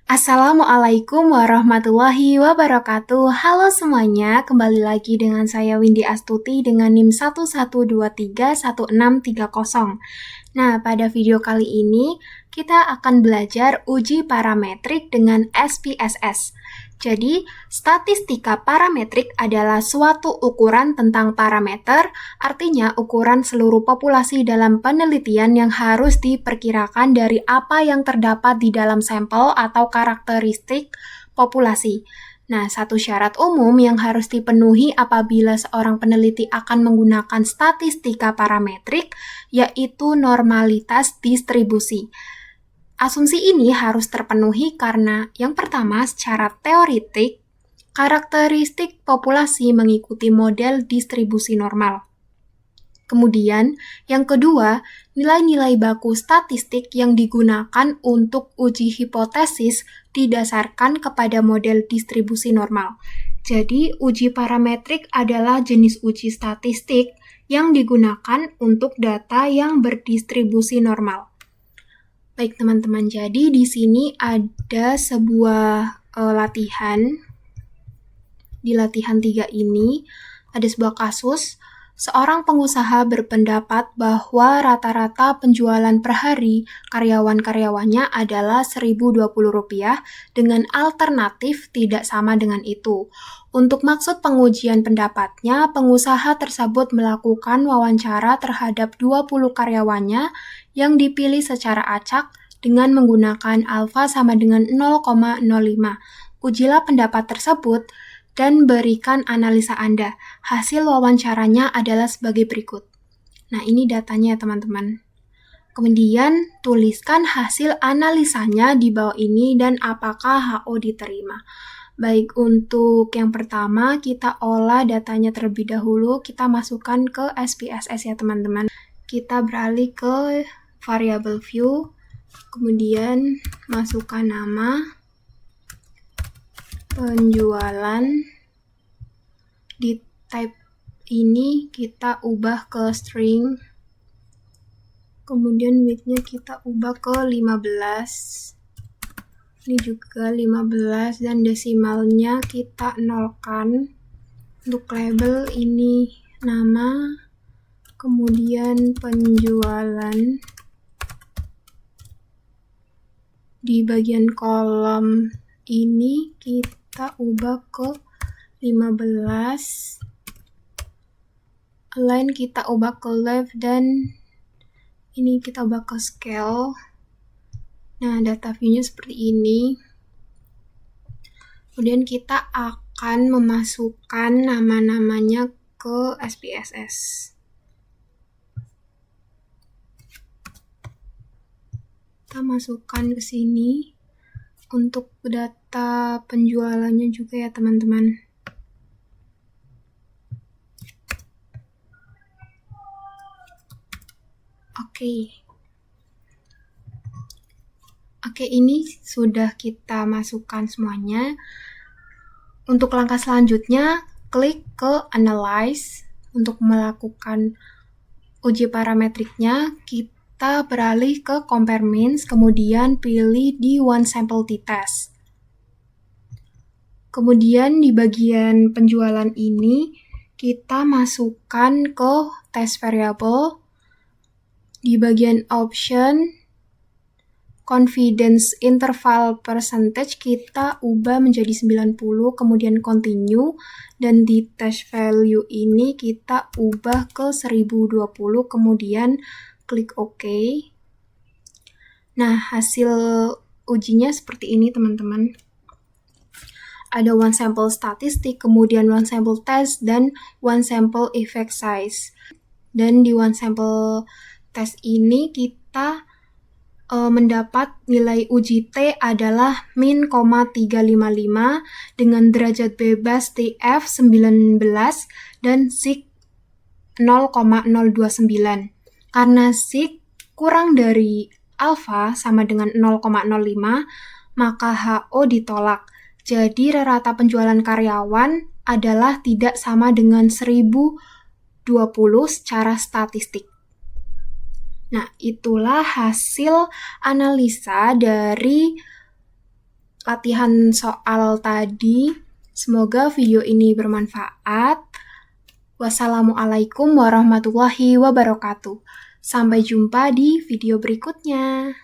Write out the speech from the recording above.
Assalamualaikum warahmatullahi wabarakatuh. Halo semuanya, kembali lagi dengan saya Windy Astuti dengan NIM 11231630. Nah, pada video kali ini kita akan belajar uji parametrik dengan SPSS. Jadi, statistika parametrik adalah suatu ukuran tentang parameter, artinya ukuran seluruh populasi dalam penelitian yang harus diperkirakan dari apa yang terdapat di dalam sampel atau karakteristik populasi. Nah, satu syarat umum yang harus dipenuhi apabila seorang peneliti akan menggunakan statistika parametrik, yaitu normalitas distribusi. Asumsi ini harus terpenuhi karena yang pertama, secara teoretik, karakteristik populasi mengikuti model distribusi normal. Kemudian, yang kedua, nilai-nilai baku statistik yang digunakan untuk uji hipotesis didasarkan kepada model distribusi normal. Jadi, uji parametrik adalah jenis uji statistik yang digunakan untuk data yang berdistribusi normal. Baik teman-teman, jadi di sini ada sebuah latihan. Di latihan 3 ini ada sebuah kasus. Seorang pengusaha berpendapat bahwa rata-rata penjualan per hari karyawan-karyawannya adalah Rp1.020 dengan alternatif tidak sama dengan itu. Untuk maksud pengujian pendapatnya, pengusaha tersebut melakukan wawancara terhadap 20 karyawannya yang dipilih secara acak dengan menggunakan alfa sama dengan 0,05. Ujilah pendapat tersebut dan berikan analisa Anda. Hasil wawancaranya adalah sebagai berikut. Nah, ini datanya teman-teman. Kemudian, tuliskan hasil analisanya di bawah ini dan apakah HO diterima. Baik, untuk yang pertama, kita olah datanya terlebih dahulu. Kita masukkan ke SPSS ya teman-teman. Kita beralih ke variable view, kemudian masukkan nama, penjualan, di type ini kita ubah ke string, kemudian width-nya kita ubah ke 15, ini juga 15, dan desimalnya kita nolkan. Untuk label ini nama, kemudian penjualan, di bagian kolom ini kita ubah ke 15, align kita ubah ke left, dan ini kita ubah ke scale. Nah, data view-nya seperti ini. Kemudian kita akan memasukkan nama-namanya ke SPSS. Kita masukkan ke sini. Untuk data penjualannya juga ya teman-teman. Oke, ini sudah kita masukkan semuanya. Untuk langkah selanjutnya, klik ke Analyze. Untuk melakukan uji parametriknya, kita beralih ke Compare Means, kemudian pilih di One Sample T-Test. Kemudian di bagian penjualan ini, kita masukkan ke test variable. Di bagian option, confidence interval percentage kita ubah menjadi 90, kemudian continue, dan di test value ini kita ubah ke 1020, kemudian klik OK. Nah, hasil ujinya seperti ini teman-teman. Ada one sample statistik, kemudian one sample test, dan one sample effect size. Dan di one sample test ini kita mendapat nilai uji T adalah min, 355 dengan derajat bebas TF 19 dan sig 0,029. Karena sig kurang dari alfa sama dengan 0,05, maka HO ditolak. Jadi rata penjualan karyawan adalah tidak sama dengan 1020 secara statistik. Nah, itulah hasil analisa dari latihan soal tadi. Semoga video ini bermanfaat. Wassalamualaikum warahmatullahi wabarakatuh. Sampai jumpa di video berikutnya.